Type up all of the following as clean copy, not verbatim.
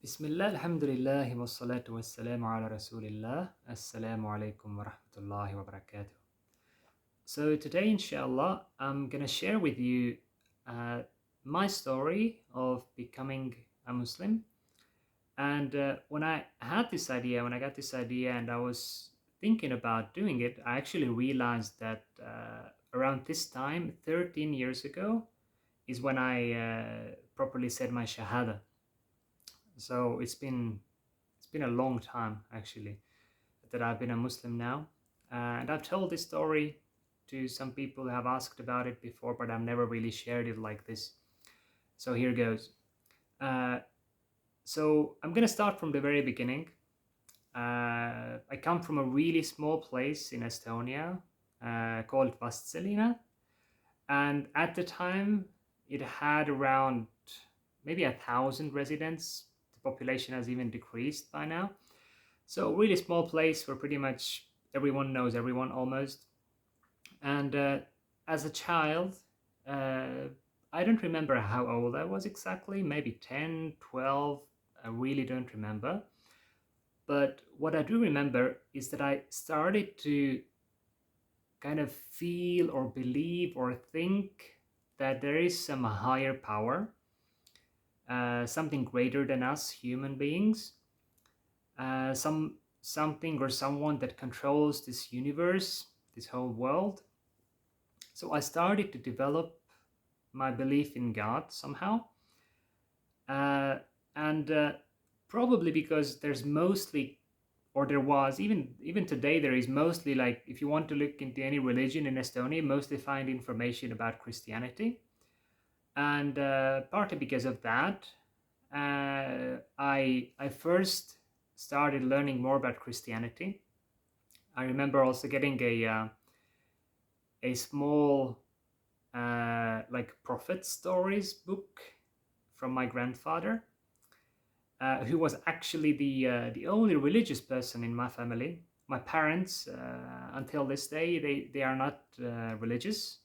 Bismillah, alhamdulillah, wassalatu wassalamu ala rasulillah. Assalamu alaikum wa rahmatullahi wa barakatuh. So today, inshallah, I'm gonna share with you uh, my story of becoming a Muslim. And when I got this idea and I was thinking about doing it, I actually realized that around this time, 13 years ago, is when I properly said my Shahada. So it's been a long time actually that I've been a Muslim now, and I've told this story to some people who have asked about it before, but I've never really shared it like this. So here goes. Uh, so I'm gonna start from the very beginning. I come from a really small place in Estonia called Vastseliina, and at the time it had around maybe 1,000 residents. The population has even decreased by now. So really small place where pretty much everyone knows everyone almost. And as a child, uh, I don't remember how old I was exactly, maybe 10, 12. I really don't remember. But what I do remember is that I started to kind of feel or believe or think that there is some higher power, something greater than us human beings, something or someone that controls this universe, this whole world. So I started to develop my belief in God somehow, uh, and probably because there's mostly, or there was even today, there is mostly, like, if you want to look into any religion in Estonia, mostly find information about Christianity, and partly because of that, I first started learning more about Christianity. I remember also getting a small like prophet stories book from my grandfather, who was actually the only religious person in my family. My parents, until this day, they are not religious,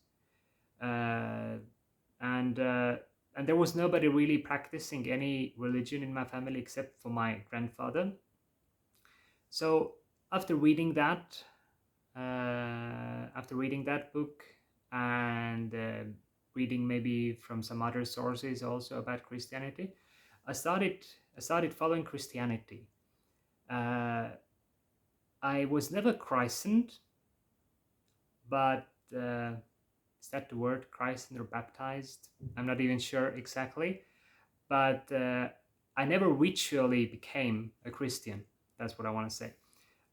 uh, and uh, and there was nobody really practicing any religion in my family except for my grandfather. So after reading that, after reading that book and reading maybe from some other sources also about Christianity, I started I started following Christianity. Uh, I was never christened, but is that the word, christened or baptized? I'm not even sure exactly, but I never ritually became a Christian. That's what I want to say.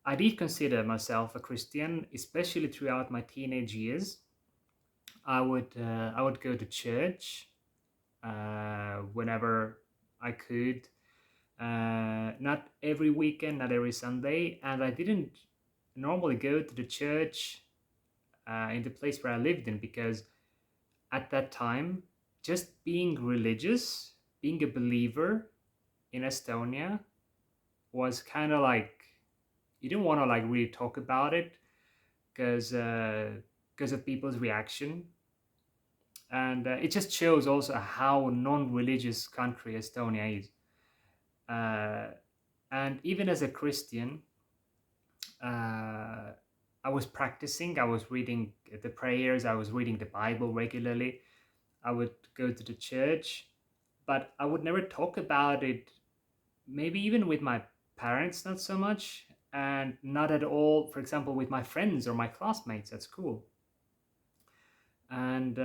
I did consider myself a Christian, especially throughout my teenage years. I would go to church whenever I could. Not every weekend, not every Sunday, and I didn't normally go to the church in the place where I lived in, because at that time, just being religious, being a believer in Estonia was kind of like, you didn't want to like really talk about it because of people's reaction, and it just shows also how non-religious country Estonia is. Uh, and even as a Christian, uh, I was practicing. I was reading the prayers. I was reading the Bible regularly. I would go to the church, but I would never talk about it. Maybe even with my parents, not so much, and not at all. For example, with my friends or my classmates at school. And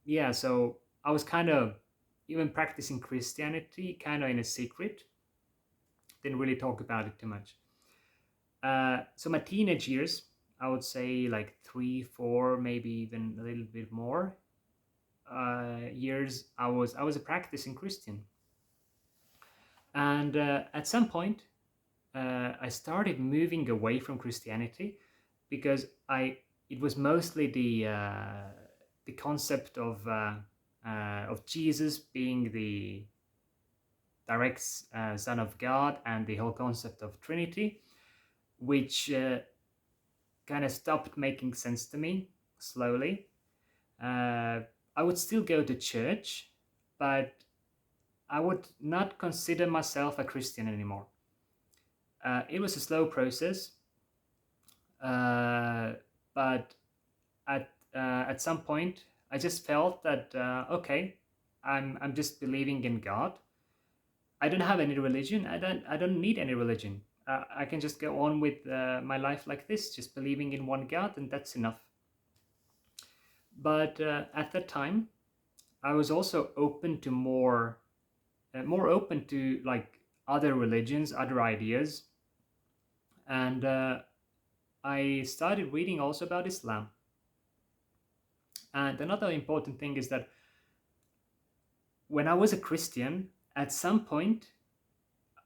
yeah, so I was kind of even practicing Christianity kind of in a secret. Didn't really talk about it too much. So my teenage years, I would say like 3, 4, maybe even a little bit more years, I was a practicing Christian, and at some point, I started moving away from Christianity because I it was mostly the concept of Jesus being the direct Son of God, and the whole concept of Trinity, which kind of stopped making sense to me slowly. Uh, I would still go to church, but I would not consider myself a Christian anymore. It was a slow process, uh, but at some point, I just felt that okay, I'm just believing in God. I don't have any religion. I don't need any religion. I can just go on with my life like this, just believing in one God, and that's enough. But at that time, I was also open to more open to like other religions, other ideas, and I started reading also about Islam. And another important thing is that when I was a Christian, at some point,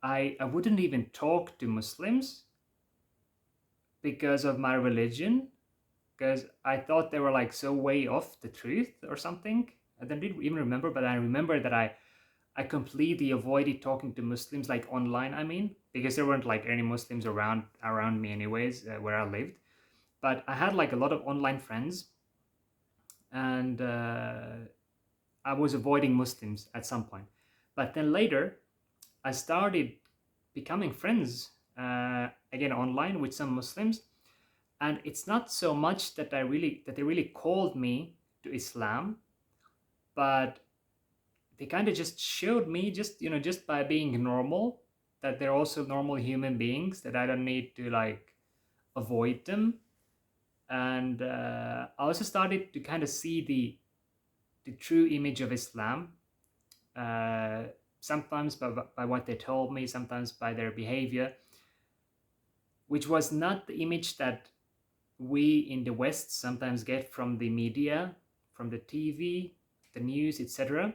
I wouldn't even talk to Muslims because of my religion, because I thought they were like so way off the truth or something. I don't even remember, but I remember that I completely avoided talking to Muslims like online. I mean, because there weren't like any Muslims around me anyways, where I lived. But I had like a lot of online friends, and I was avoiding Muslims at some point. But then later, I started becoming friends again online with some Muslims, and it's not so much that they really called me to Islam, but they kind of just showed me, just just by being normal, that they're also normal human beings, that I don't need to like avoid them. And I also started to kind of see the true image of Islam, uh, sometimes by what they told me, sometimes by their behavior, which was not the image that we in the West sometimes get from the media, from the TV, the news, etc.,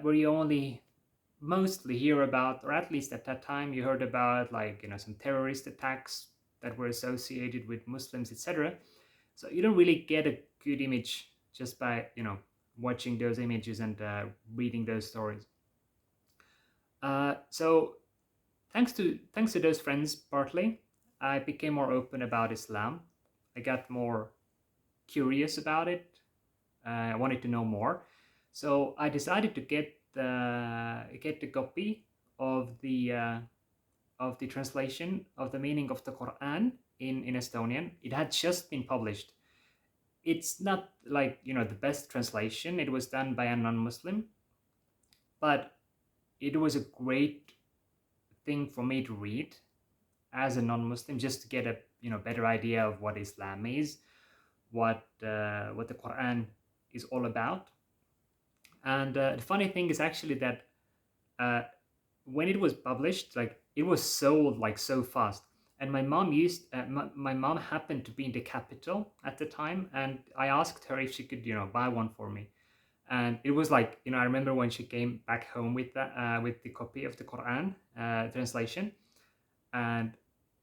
where you only mostly hear about, or at least at that time, you heard about like some terrorist attacks that were associated with Muslims, etc. So you don't really get a good image just by watching those images and reading those stories. So thanks to those friends partly, I became more open about Islam. I got more curious about it. I wanted to know more, so I decided to get the copy of the translation of the meaning of the Quran in Estonian. It had just been published. It's not like the best translation. It was done by a non-Muslim, but it was a great thing for me to read as a non-Muslim, just to get a better idea of what Islam is, what the Quran is all about. And the funny thing is actually that uh, when it was published, like it was sold like so fast. And my mom happened to be in the capital at the time, and I asked her if she could buy one for me. And it was like I remember when she came back home with the copy of the Quran translation, and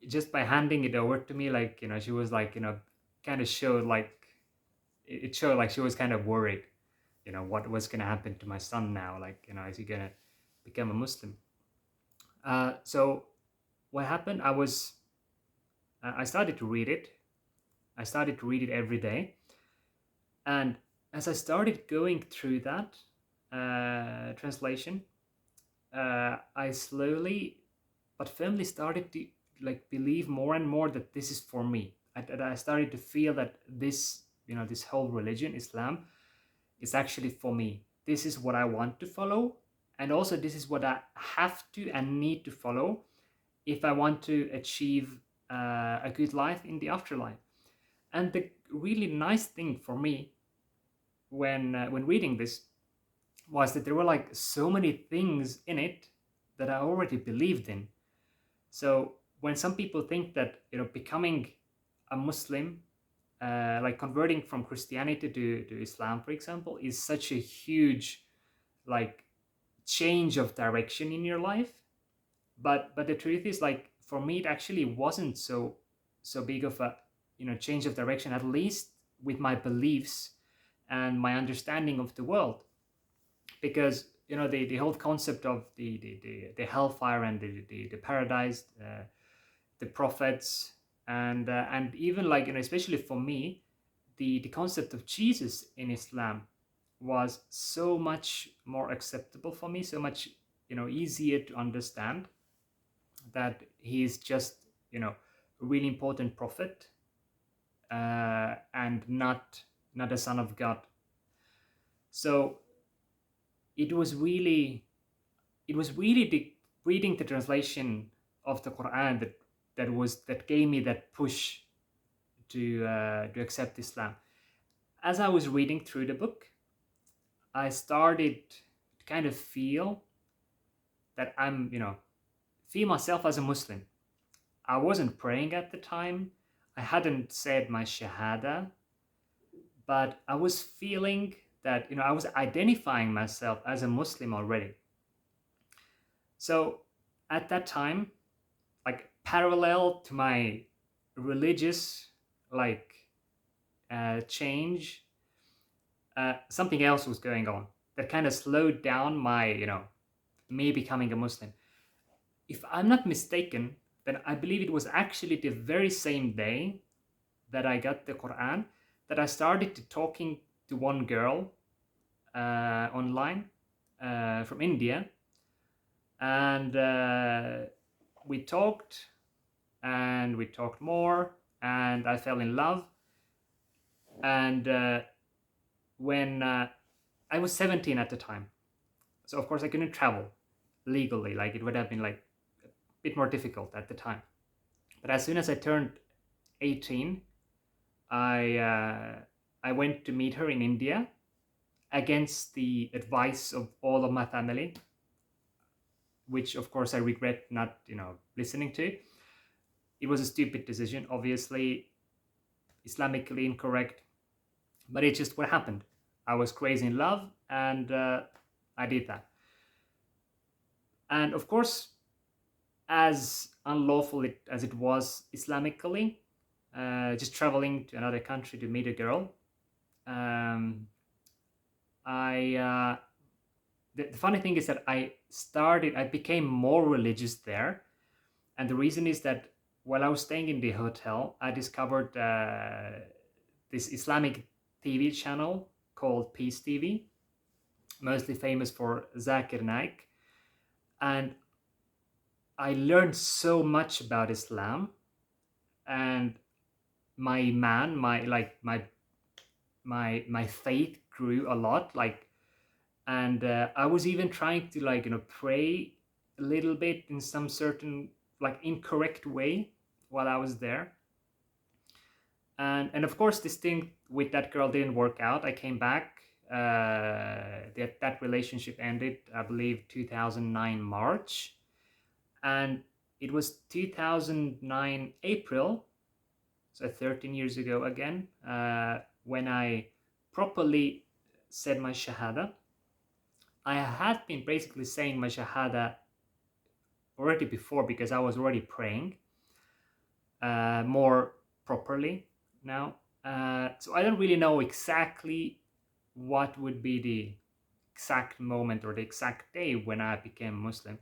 just by handing it over to me, like she was like kind of showed like it showed like she was kind of worried, what was going to happen to my son now, like is he going to become a Muslim. So what happened, I started to read it. I started to read it every day, and as I started going through that translation, I slowly but firmly started to like believe more and more that this is for me. I started to feel that this whole religion, Islam, is actually for me. This is what I want to follow, and also this is what I have to and need to follow if I want to achieve a good life in the afterlife. And the really nice thing for me when reading this was that there were like so many things in it that I already believed in. So when some people think that becoming a Muslim, like converting from Christianity to Islam, for example, is such a huge like change of direction in your life, but the truth is, like, for me it actually wasn't so big of a change of direction, at least with my beliefs and my understanding of the world. Because the whole concept of the hellfire and the paradise, the prophets, and even like especially for me, the concept of Jesus in Islam was so much more acceptable for me, so much, easier to understand, that he is just, a really important prophet, and not a son of God. So it was really the reading the translation of the Quran that gave me that push to accept Islam. As I was reading through the book, I started to kind of feel that feel myself as a Muslim. I wasn't praying at the time. I hadn't said my Shahada, but I was feeling that, I was identifying myself as a Muslim already. So at that time, like parallel to my religious like change, something else was going on that kind of slowed down my, me becoming a Muslim. If I'm not mistaken, then I believe it was actually the very same day that I got the Quran that I started to talking to one girl online from India, and we talked and we talked more, and I fell in love. And when I was 17 at the time, so of course I couldn't travel legally. Like it would have been like a bit more difficult at the time. But as soon as I turned 18, I went to meet her in India against the advice of all of my family, which of course I regret not, listening to. It was a stupid decision, obviously Islamically incorrect, but it's just what happened. I was crazy in love, and I did that. And of course, as unlawful as it was Islamically, just traveling to another country to meet a girl, um, the funny thing is that I became more religious there. And the reason is that while I was staying in the hotel, I discovered this Islamic TV channel called Peace TV, mostly famous for Zakir Naik. And I learned so much about Islam, and my faith grew a lot. Like, and I was even trying to pray a little bit in some certain like incorrect way while I was there. And of course this thing with that girl didn't work out. I came back. That relationship ended, I believe, 2009 March, and it was 2009 April, so 13 years ago again, when I properly said my Shahada. I had been basically saying my Shahada already before because I was already praying more properly now. So I don't really know exactly what would be the exact moment or the exact day when I became Muslim.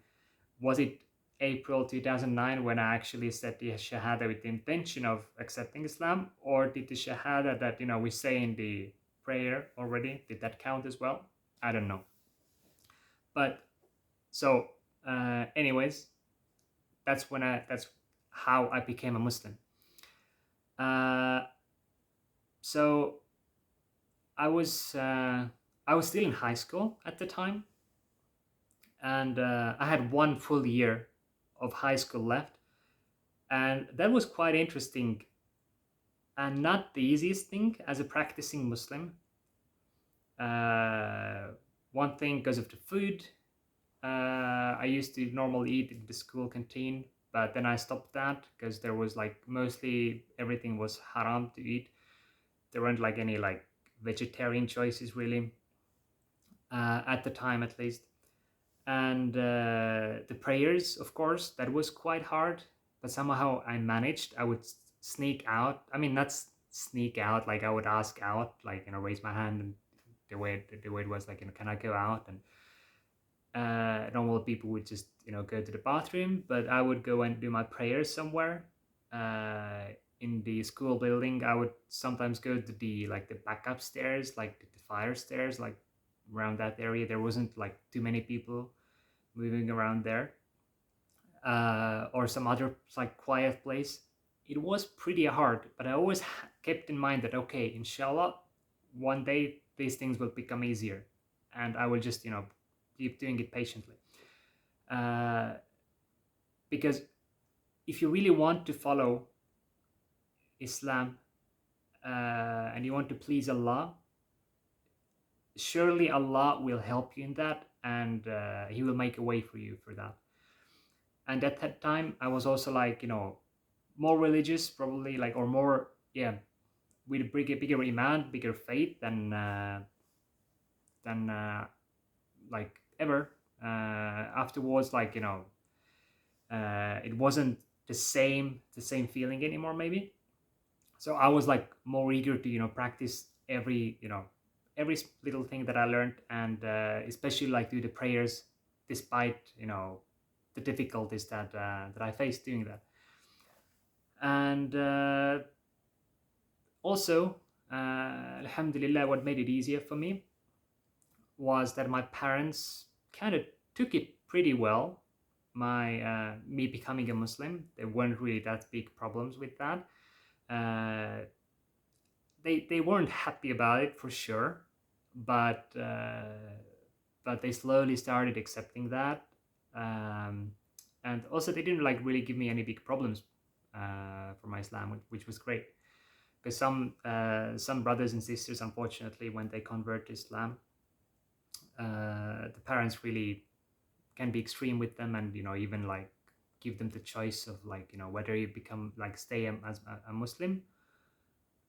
Was it April 2009 when I actually said the Shahada with the intention of accepting Islam? Or did the Shahada that, we say in the prayer already, did that count as well? I don't know. But so anyways, that's how I became a Muslim. So I was still in high school at the time, and I had one full year of high school left, and that was quite interesting and not the easiest thing as a practicing Muslim. One thing, because of the food, I used to normally eat in the school canteen, but then I stopped that because there was mostly everything was haram to eat. There weren't any vegetarian choices really, at the time at least. And the prayers, of course, that was quite hard, but somehow I managed. I would sneak out. I mean, not sneak out, like I would ask out, raise my hand, and the way it was can I go out? And normal people would just go to the bathroom, but I would go and do my prayers somewhere in the school building. I would sometimes go to the backup stairs, the fire stairs, around that area. There wasn't like too many people moving around there, or some other like quiet place. It was pretty hard, but I always kept in mind that okay, inshallah, one day these things will become easier, and I will just keep doing it patiently. Uh, because if you really want to follow Islam, and you want to please Allah, surely Allah will help you in that, and He will make a way for you for that. And at that time, I was also like more religious, probably, like, or more, yeah, with a bigger iman, bigger faith than like ever. Afterwards, like it wasn't the same feeling anymore, maybe. So I was like more eager to practice every little thing that I learned, and especially like do the prayers, despite the difficulties that I faced doing that. And also, alhamdulillah, what made it easier for me was that my parents kind of took it pretty well. Me becoming a Muslim, there weren't really that big problems with that. uh, they weren't happy about it for sure, but they slowly started accepting that. um, and also they didn't like really give me any big problems for my Islam, which was great. Because some brothers and sisters, unfortunately, when they convert to Islam, the parents really can be extreme with them, and even like give them the choice of like whether you become like stay as a Muslim,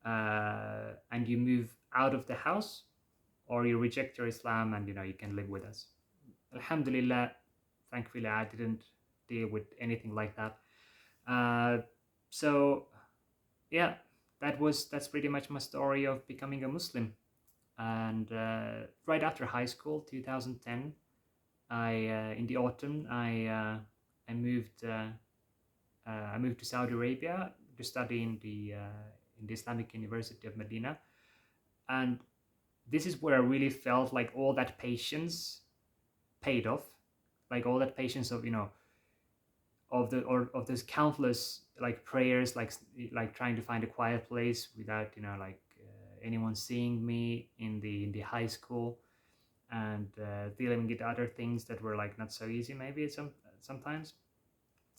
and you move out of the house, or you reject your Islam and you can live with us. Alhamdulillah, thankfully I didn't deal with anything like that. uh, so yeah, that's pretty much my story of becoming a Muslim. And right after high school, 2010, in the autumn, I moved I moved to Saudi Arabia to study in the Islamic University of Medina. And this is where I really felt like all that patience paid off. Like all that patience of of those countless like prayers, like trying to find a quiet place without like anyone seeing me in the high school, and dealing with other things that were like not so easy maybe sometimes.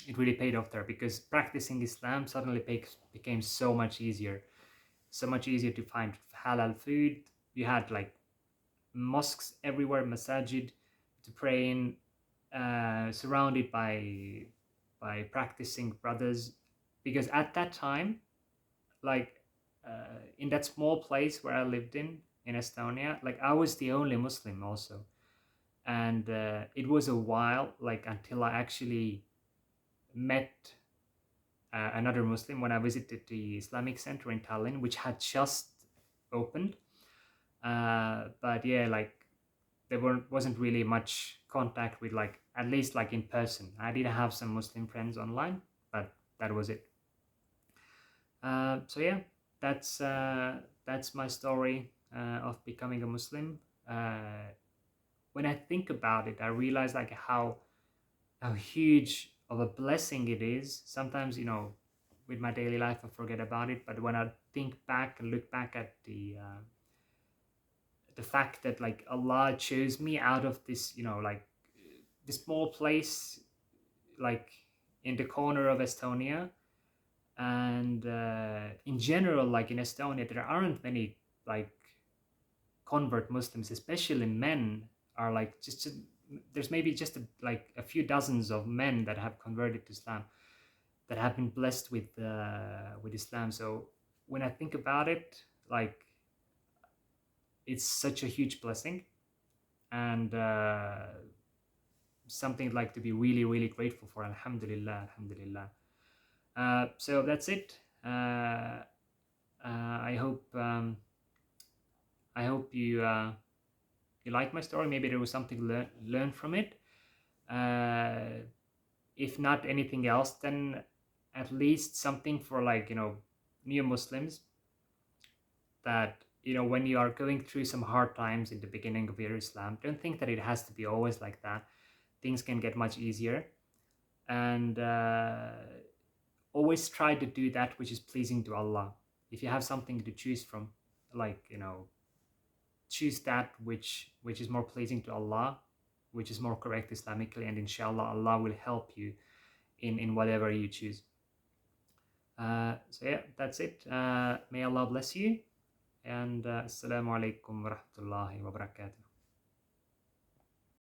It really paid off there, because practicing Islam suddenly became so much easier to find halal food. You had like mosques everywhere, masajid to pray in, surrounded by practicing brothers. Because at that time, like in that small place where I lived in Estonia, like I was the only Muslim also. And it was a while like until I actually met another Muslim when I visited the Islamic Center in Tallinn, which had just opened. But yeah, like there wasn't really much contact with, like, at least like in person. I did have some Muslim friends online, but that was it. So yeah, that's my story of becoming a Muslim. When I think about it, I realize like how huge of a blessing it is. Sometimes, with my daily life, I forget about it. But when I think back and look back at the fact that like Allah chose me out of this, like this small place, like in the corner of Estonia, and in general, like in Estonia, there aren't many like convert Muslims, especially men. Are like there's maybe just like a few dozens of men that have converted to Islam, that have been blessed with Islam. So when I think about it, like it's such a huge blessing, and something like to be really really grateful for. Alhamdulillah, alhamdulillah. So that's it. I hope you like my story. Maybe there was something learn from it. Uh, if not anything else, then at least something for like new Muslims, that when you are going through some hard times in the beginning of your Islam, don't think that it has to be always like that. Things can get much easier, and always try to do that which is pleasing to Allah. If you have something to choose from, like, choose that which is more pleasing to Allah, which is more correct Islamically, and inshallah Allah will help you in whatever you choose. So yeah, that's it. May Allah bless you, and assalamu alaikum wa rahmatullahi wa barakatuh.